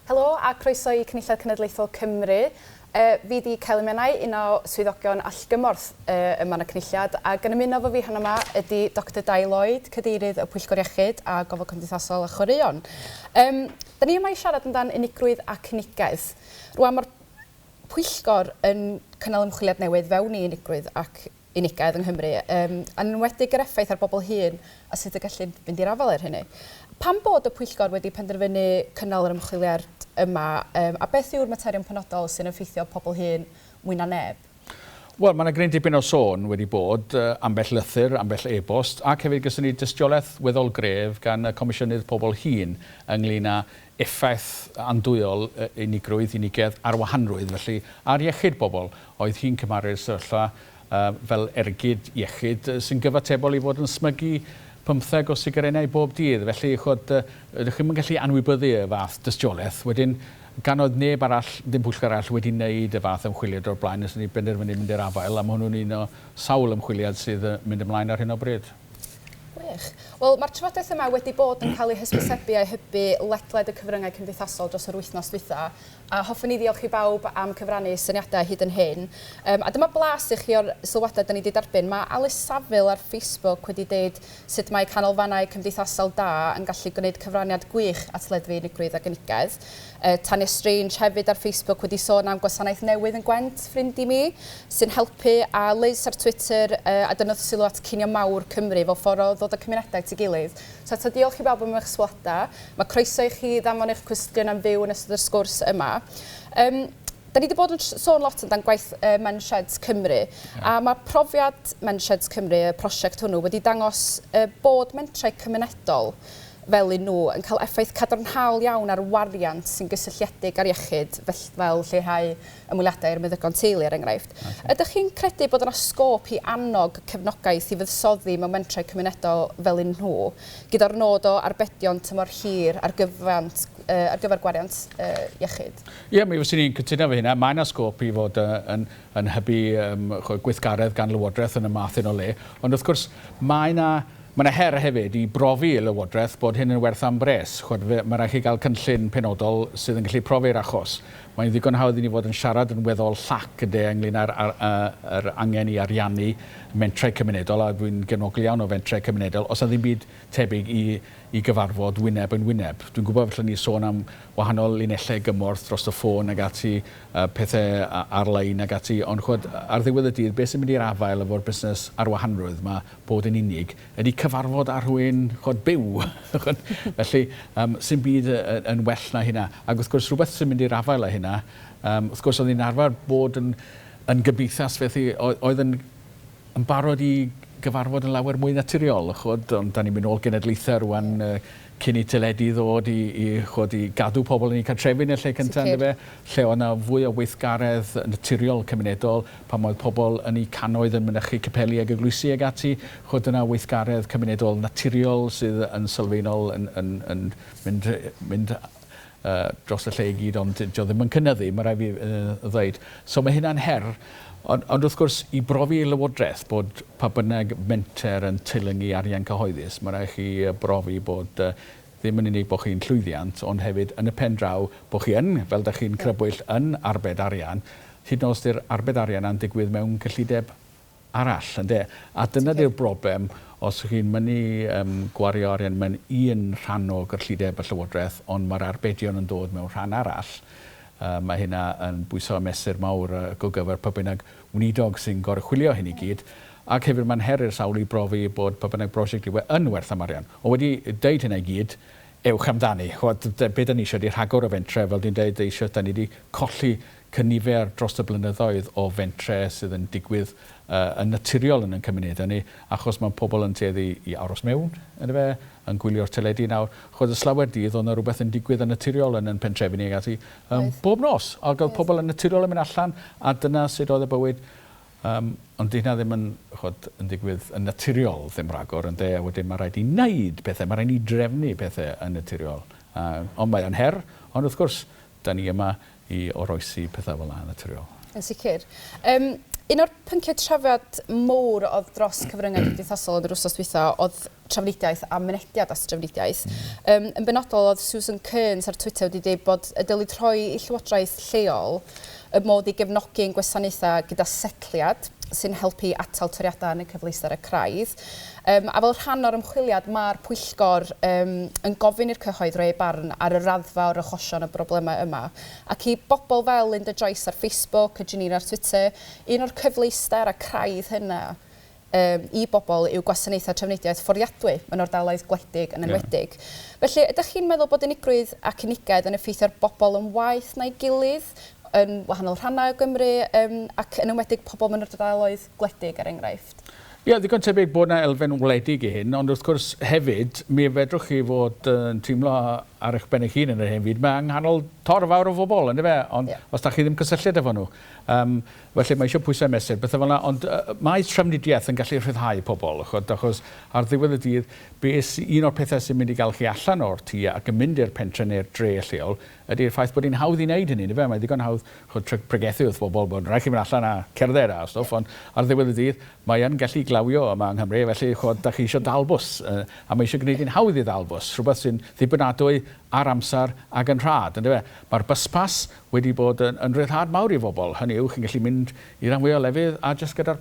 Helo a croeso I Cynulliad Cenedlaethol Cymru. Fi di Celi Menai, un o swyddogion allgymorth yma yn y Cynulliad, ac yn ymuno fo fi hana yma ydy Dr Dai Lloyd, Cadeirydd y Pwyllgor Iechyd a Gofal Cymdeithasol a Chwaraeon. Da ni yma I siarad amdan unigrwydd ac unigaeth. Rwan mae'r Pwyllgor yn cynnal ymchwiliad newydd fewn I unigrwydd ac unigaeth yng Nghymru, a'n enwedig yr effaith ar bobl hŷn a sut y gallu fynd i'r afel ar hynny. Pam bod y Pwyllgor wedi penderfynu cynnal yr ymchwiliad yma, a beth yw'r materion penodol sy'n effeithio pobl hŷn mwy na neb? Wel, mae'n gryn dipyn o sôn wedi bod ambell lythyr, ambell e-bost, ac hefyd gysyn ni dystiolaeth weddol gref gan y Comisiynydd Pobl Hŷn ynglyn â effaith andwyol unigrwydd, unigedd ar wahanrwydd, felly ar iechyd bobl oedd hi'n cymaru'r sefyllfa fel ergyd iechyd sy'n gyfatebol I fod yn smygu 15 o sigarennau bob dydd. Felly, ydych chi'n gallu anwybyddu y fath dystiolaeth. Wedyn, gan oedd neb arall, dim pwyllgor arall wedi wneud y fath ymchwiliad o'r blaen, nes ni benderfynu mynd i'r afael, a mae hwnnw'n un o sawl ymchwiliad sydd mynd ymlaen ar hyn o bryd. Wych. Wel, mae'r trafodaeth yma wedi bod yn cael ei hysbysebu a'i hybu ledled y cyfryngau cymdeithasol dros yr wythnos dwytha, a hoffwn I ddiolch I bawb am cyfrannu syniadau hyd yn hyn. A dyma blas I chi o'r sylwadau da ni wedi derbyn. Mae Alice Saville ar Facebook wedi dweud sut mae canolfannau cymdeithasol da yn gallu gwneud cyfraniad gwych at ledfi unigrwydd ac unigaeth. Tanya Strange hefyd ar Facebook wedi sôn am gwasanaeth newydd yn Gwent, ffrind I mi, sy'n helpu, a Liz ar Twitter a dynodd sylw at Cinio Mawr Cymru fel ffordd o ddod â cymunedau at ei gilydd. So eto diolch I bawb am eich sylwadau. Mae croeso I chi ddamon eich cwestiwn am fyw yn ystod y sgwrs yma. Da ni wedi bod yn sôn lot amdan gwaith Men's Sheds Cymru, a mae profiad Men's Sheds Cymru, y prosiect hwnnw, wedi dangos bod mentrau cymunedol fel nhw yn cael effaith cadarnhaol iawn ar wariant sy'n gysylltiedig ar iechyd, fel lleihau ymwyliadau i'r meddygon teulu er enghraifft. Ydych chi'n credu bod yna sgôp I annog cefnogaeth I fuddsoddi mewn mentrau cymunedol fel nhw, gyda'r nod o arbedion tymor hir ar gyfer gwariant iechyd? Ie, mi fyswn ni'n cytuno fe hynna. Mae yna sgôp I fod yn hybu gweithgaredd gan Lywodraeth yn y math un o le, ond wrth gwrs mae yna her hefyd I brofi y Lywodraeth bod hyn yn werth am bres. Mae rhaid chi gael cynllun penodol sydd yn gallu profi'r achos. Mae'n ddigon hawdd I ni fod yn siarad yn weddol llac ynglyn â'r angen I ariannu mentrau cymunedol, a dwi'n gefnogol iawn o mentrau cymunedol, os yna ddim byd tebyg I gyfarfod wyneb yn wyneb. Dwi'n gwybod felly ni sôn am wahanol linellau gymorth dros y ffôn ag ati, pethau ar-lein ag ati, ond ar ddiwedd y dydd, beth sy'n mynd i'r afael efo'r busnes ar wahanrwydd mae bod yn unig, ydy cyfarfod ar rhywun byw. Felly, sy'n byd yn well na hynna. Ac wrth gwrs, rhywbeth sy'n mynd i'r afael a hynna, wrth gwrs, oedd hi'n arfer bod yn gybeithas felly, oedd yn barod I gyfarfod yn lawer mwy naturiol, ond da ni'n mynd ôl genedlaethau rwan cyn I teledu ddod I gadw pobl yn eu cartrefi yn y lle cyntaf, lle oedd yna fwy o weithgaredd naturiol cymunedol, pan oedd pobl yn eu canoedd yn mynychu capeli ag eglwysi ag ati, chod yna weithgaredd cymunedol naturiol sydd yn sylfaenol yn mynd dros y lle I gyd, ond dio ddim yn cynyddu, mae rai fi ddweud. So mae hynna'n her, ond wrth gwrs, I brofi I Lywodraeth bod pa bynnag menter yn tylyngu arian cyhoeddus, mae rai chi brofi bod ddim yn unig bod chi'n llwyddiant, ond hefyd yn y pen draw bod chi yn, fel da chi'n crybwyll, yn arbed arian, hyd yn oed os ydy'r arbed arian yn digwydd mewn cyllideb arall. A dyna di'r broblem os chi'n mynd gwario arian mewn un rhan o gyllideb y Llywodraeth, ond mae'r arbedion yn dod mewn rhan arall. Mae hynna yn bwyso mesur mawr go gyfer pa bynnag wnidog sy'n gorchwilio hyn I gyd. Ac hefyd mae'n her i'r sawl I brofi bod pa bynnag brosiect yn werth am arian. O wedi deud hynna I gyd, ewch amdani. Be da ni eisiau di rhagor o fentre, fel dwi'n deud eisiau, da ni wedi colli cynifer dros y blynyddoedd o fentre sydd yn digwydd yn naturiol yn cymunedau ni, achos mae pobl yn tueddu I aros mewn, yn gwylio'r teledu nawr. Chod y slawer dydd, oedd yna rhywbeth yn digwydd yn naturiol yn pentrefi ni ag ati. Bob nos, ac oedd pobl yn naturiol yn mynd allan, a dyna sut oedd y bywyd. Ond hynna ddim yn digwydd yn naturiol ddim rhagor, a wedyn mae rhaid I wneud pethau, mae rhaid I drefnu pethau yn naturiol. Ond mae o'n her, ond wrth gwrs, da ni yma I oroesi pethau fel yna naturiol. Yn sicr. Un o'r pynciau trafiad mowr oedd dros cyfryngau cymdeithasol yn yr wsos dwytha oedd trafnidiaeth a mynediad at trafnidiaeth. Yn benodol oedd Susan Kearns ar Twitter wedi dweud bod y dylid rhoi i llywodraeth lleol y modd i gefnogi'n gwasanaethau gyda setliad sy'n helpu atal toriadau yn y cyfleusder y craidd. A fel rhan o'r ymchwiliad, mae'r pwyllgor yn gofyn i'r cyhoedd roi barn ar y raddfa o'r achosion y broblemau yma. Ac i bobl fel Linda Joyce ar Facebook, a Janine ar Twitter, un o'r cyfleusder a craidd hynna i bobl yw gwasanaethau trafnidiaeth fforddiadwy mewn ardaloedd gwledig yn enwedig. Felly, ydych chi'n meddwl bod unigrwydd ac unigedd yn effeithio'r bobl yn waith na'i gilydd yn wahanol rhannau o Gymru ac yn enwedig pobl mewn ardaloedd gwledig er enghraifft? Ie, ddigon tebyg bod yna elfen wledig i hyn, ond wrth gwrs hefyd, mi fedrwch chi fod yn teimlo ar eich ben eich hun yn yr hyn fyd. Mae anghanol torfawr o bobl, ynddo fe, ond os da chi ddim cysylltiad efo nhw. Felly mae eisiau pwysau mesur, beth fel yna, ond mae trafnidiaeth yn gallu rhyddhau pobl, achos ar ddiwedd y dydd, un o'r pethau sy'n mynd i gael chi allan o'r tŷ ac yn mynd i'r pentre neu'r dre lleol, ydy'r ffaith bod hi'n hawdd i wneud hynny, ynddo fe? Mae digon hawdd pregethu wrth bobl bod rhaid chi mynd allan a cerdded a stwff, ond ar ddiwedd y dydd, mae yn gallu glawio yma yng Nghymru, felly da chi eisiau dal bws, a mae eisiau gwneud hi'n hawdd i ddal bws, rhywbeth sy'n ddibynadwy ar amser ac yn rhad. Mae'r byspas wedi bod yn rhyddhad mawr i bobl. Hynny yw, chi'n gallu mynd i ran fwy o lefydd a jyst gyda'r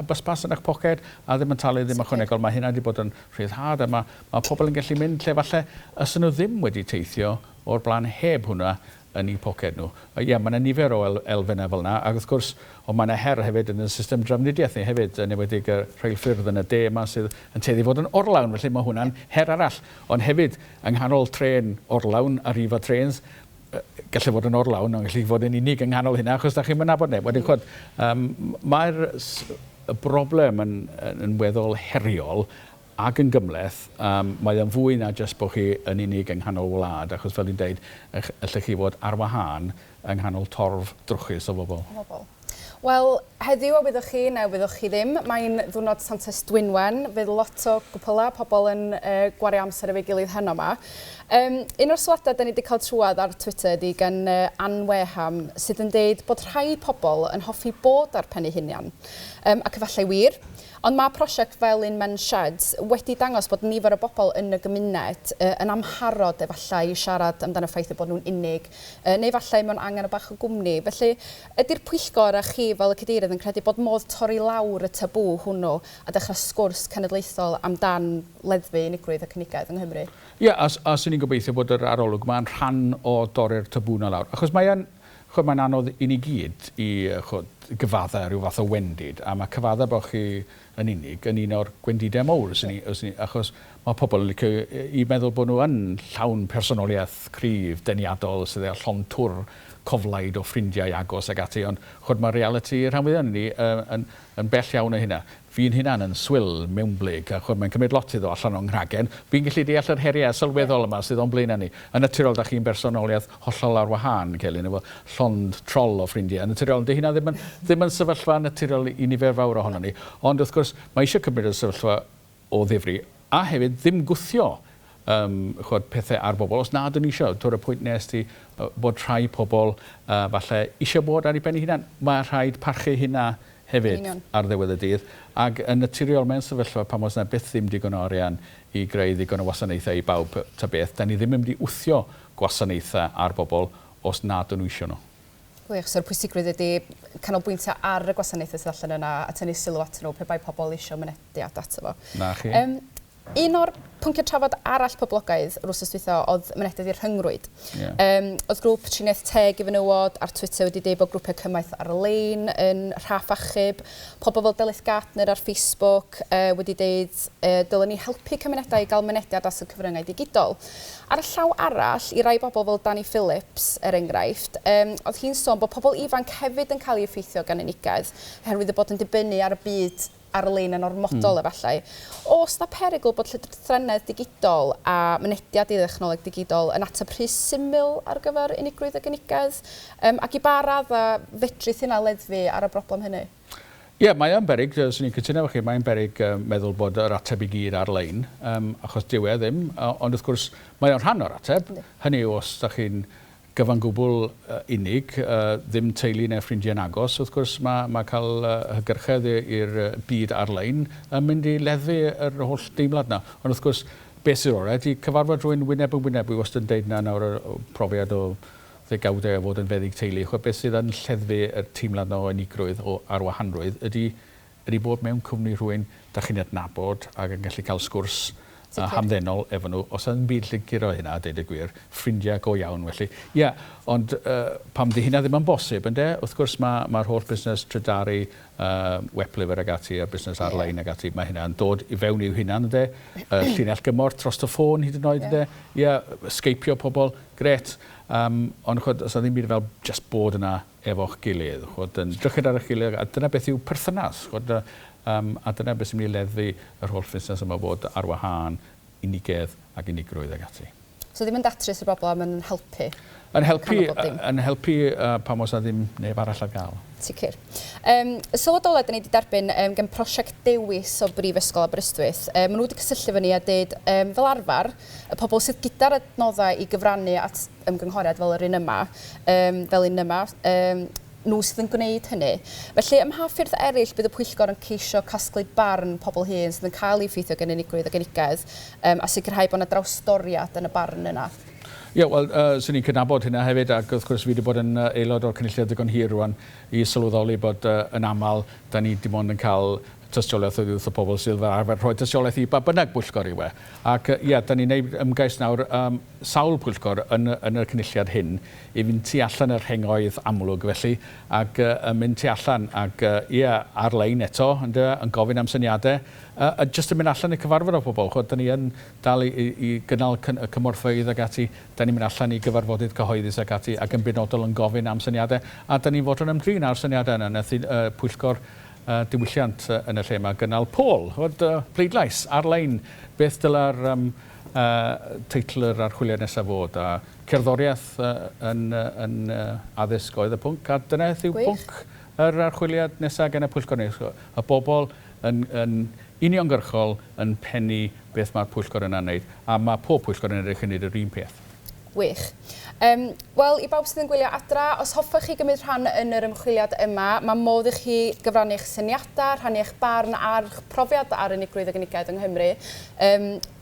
byspas yn eich poced a ddim yn talu ddim ychwanegol. Mae hynna wedi bod yn rhyddhad a mae pobl yn gallu mynd lle falle ysyn nhw ddim wedi teithio o'r blaen heb hwnna yn eu poced nhw. Ie, mae yna nifer o elfennau fel yna, ac wrth gwrs, mae yna her hefyd yn y system drafnidiaeth ni hefyd, yn enwedig y rheilffyrdd yn y de yma sydd yn teiddi fod yn orlawn, felly mae hwnna'n her arall. Ond hefyd, yng nghanol tren orlawn a rifa trens, gallai fod yn orlawn, ond gallu fod yn unig yng nghanol hynna, achos da chi'n mynd nabod neb. Wedyn, mae'r broblem yn weddol heriol, ac yn gymleth, mae yn fwy na jyst bod chi yn unig yng nghanol wlad, achos fel i'n dweud, allech chi fod ar wahân yng nghanol torf drwchus o bobl. Wel, heddiw a byddwch chi neu byddwch chi ddim, mae'n ddwrnod Santes Dwynwen, fydd lot o gwpyla pobl yn gwario amser efo'i gilydd heno yma. Un o'r sylwadau da ni wedi cael trwad ar Twitter ydi gan Ann Weham sydd yn dweud bod rhai pobl yn hoffi bod ar pen eu hunain, ac efallai wir. Ond mae prosiect fel un Men Sheds wedi dangos bod nifer o bobl yn y gymuned yn amharod efallai i siarad amdano ffaith bod nhw'n unig, neu efallai mewn angen o bach o gwmni. Felly, ydy'r pwyllgor a chi fel y cadeirydd yn credu bod modd torri lawr y tabw hwnnw a dechrau sgwrs cenedlaethol amdan leddfu unigrwydd ac unigedd yng Nghymru? Ie, a sy'n ni'n gobeithio bod yr arolwg mae'n rhan o dorri'r tabw na lawr. Achos mae'n anodd i ni gyd i gyfaddau rhyw fath o wendid, a mae cyfaddau bod chi yn unig yn un o'r gwendidau mawr, achos mae pobl i meddwl bod nhw yn llawn personoliaeth cryf, deniadol, sydd â llontwr coflaid o ffrindiau agos ag ati, ond mae reality rhan fwyaf ni yn bell iawn o hynna. Fi'n hynna'n yn swil mewnblyg, a mae'n cymryd lot iddo allan o'n nghragen. Fi'n gallu deall yr heriau sylweddol yma sydd o'n blaen ni. Yn naturiol, da chi'n bersonoliaeth hollol ar wahân, Celyn, efo llond troll o ffrindiau. Yn naturiol, dy hynna ddim yn sefyllfa naturiol i nifer fawr ohono ni. Ond wrth gwrs, mae eisiau cymryd y sefyllfa o ddifri, a hefyd ddim gwthio pethau ar bobl. Os nad yn eisiau, to'r y pwynt nes ti bod rhai pobl falle eisiau bod ar ei ben eu hunan. Mae rhaid parchu hynna hefyd ar ddiwedd y dydd. Ac yn naturiol mewn sefyllfa pan oes yna byth ddim digon o arian i greu ddigon o wasanaethau i bawb ta beth. Da ni ddim yn mynd i wthio gwasanaethau ar bobl os nad yn eisiau nhw. Gwych, so'r pwysigrwydd ydy canolbwyntio ar y gwasanaethau sydd allan yna a tynnu sylw at nhw pe bai pobl eisiau mynediad ato fo. Na chi. Un o'r pwnciau trafod arall poblogaidd yr wsos dwytha oedd mynediad i'r rhyngrwyd. Oedd grŵp Triniaeth Teg i fenywod ar Twitter wedi dweud bod grwpiau cymaith ar-lein yn rhaff achub. Pobl fel Delyth Gartner ar Facebook wedi dweud dylen ni helpu cymunedau i gael mynediad as y cyfryngau digidol. Ar y llaw arall, i rai bobl fel Danny Phillips, er enghraifft, oedd hi'n sôn bod pobl ifanc hefyd yn cael ei effeithio gan unigedd, oherwydd bod yn dibynnu ar y byd ar-lein yn ormodol efallai. Oes na perygl bod llythrennedd digidol a mynediad i ddechnoleg digidol yn ateb rhy syml ar gyfer unigrwydd ac unigedd? Ac i ba radda fedrith hynna leddfu ar y broblem hynny? Ie, mae yn beryg, swn i'n cytuno efo chi, mae'n beryg meddwl bod yr ateb i gyd ar-lein, achos diwedd ddim, ond wrth gwrs mae o'n rhan o'r ateb. Hynny yw, os da chi'n gyfan gwbl unig, ddim teulu neu ffrindiau'n agos. Wrth gwrs, mae cael hygyrchedd i'r byd ar-lein yn mynd i leddfu yr holl deimlad na. Ond wrth gwrs, beth sy'n orau, ydy cyfarfod rhywun wyneb yn wyneb, wastad yn deud na nawr y profiad o ddegawdau a fod yn feddyg teulu. Beth sydd yn lleddfu y teimlad na o unigrwydd a'r wahanrwydd ydy bod mewn cwmni rhywun da chi'n adnabod ac yn gallu cael sgwrs hamddenol efo nhw. Os ydyn byd lygir o hynna, deud y gwir, ffrindiau go iawn felly. Ie, ond pam di hynna ddim yn bosib, ynddo? Wrth gwrs mae'r holl busnes trydaru, weplifer ag ati, a busnes ar-lein ag ati, mae hynna'n dod i fewn i'w hynna'n, ynddo? Llinell gymorth dros y ffôn hyd yn oed, ynddo? Ie, sgeipio pobl, gret. Ond chod, os ddim byd fel just bod yna efo'ch gilydd, chod, yn drychyd ar eich gilydd, a dyna beth yw perthynas, chod, a dyna beth sy'n mynd i leddfu yr holl fusnes yma bod ar wahân, unigedd ac unigrwydd ag ati. So ddim yn datrys y broblem yn helpu? Yn helpu pam os na ddim neb arall ar gael. Sicr. Y sylwadoliad ni wedi derbyn gan prosiect dewis o Brifysgol Aberystwyth. Maen nhw wedi cysylltu fyny a dweud, fel arfer, y pobl sydd gyda'r adnoddau i gyfrannu at ymgynghoriad fel yr un yma, nhw sydd yn gwneud hynny. Felly, ym mha ffyrdd eraill bydd y pwyllgor yn ceisio casglu barn pobl hyn sydd yn cael ei ffeithio gan unigrwydd ac unigedd a sicrhau bod yna drawstoriad yn y barn yna. Ie, wel, swn i'n cydnabod hynna hefyd, ac wrth gwrs fi wedi bod yn aelod o'r cynulliad digon hir rwan i sylweddoli bod yn aml, da ni dim ond yn cael tystiolaeth o ddiwrth o pobl sydd fel arfer rhoi tystiolaeth i ba bynnag pwyllgor i we. Ac ie, da ni'n gwneud ymgais nawr sawl pwyllgor yn y cynulliad hyn i fynd tu allan yr rhengoedd amlwg felly, ac mynd tu allan ac ie, ar-lein eto, yn gofyn am syniadau, jyst yn mynd allan i cyfarfod o pobl. Chod, da ni yn dal i gynnal y cymorthfeydd ag ati, da ni'n mynd allan i gyfarfodydd cyhoeddus ag ati, ac yn benodol yn gofyn am syniadau, a da ni'n fod yn ymdrin ar syniadau yna, nath pwyllgor diwylliant yn y lle yma gynnal Paul, pleidlais, ar-lein, beth dyla'r teitl yr archwiliad nesaf fod, a cerddoriaeth yn addysg oedd y pwnc, a dyna yw pwnc yr archwiliad nesaf gen y pwyllgor nesaf. Y bobl yn uniongyrchol yn pennu beth mae'r pwyllgor yna'n neud, a mae pob pwyllgor yn edrych yn neud yr un peth. Wych. Wel, i bawb sydd yn gwylio adra, os hoffech chi gymryd rhan yn yr ymchwiliad yma, mae modd i chi gyfrannu eich syniadau, rhannu eich barn a'r profiad ar unigrwydd ac unigedd yng Nghymru.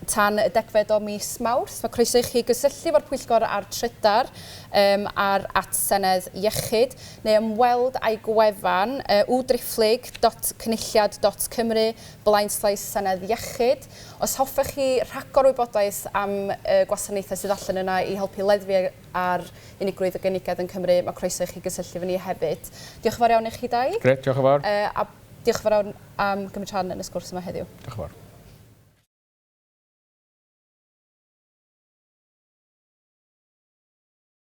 Tan y 10fed o mis Mawrth, mae croeso i chi gysylltu fo'r pwyllgor ar Trydar ar @Senedd Iechyd, neu ymweld â'i gwefan www.cynulliad.cymru/Senedd Iechyd. Os hoffech chi rhagor wybodaeth am gwasanaethau sydd allan yna i helpu leddfu ar unigrwydd ac unigedd yn Cymru, mae croeso i chi gysylltu fyny hefyd. Diolch yn fawr iawn i chi dau. Gret, diolch yn fawr. A diolch yn fawr iawn am gymryd rhan yn y sgwrs yma heddiw. Diolch yn fawr.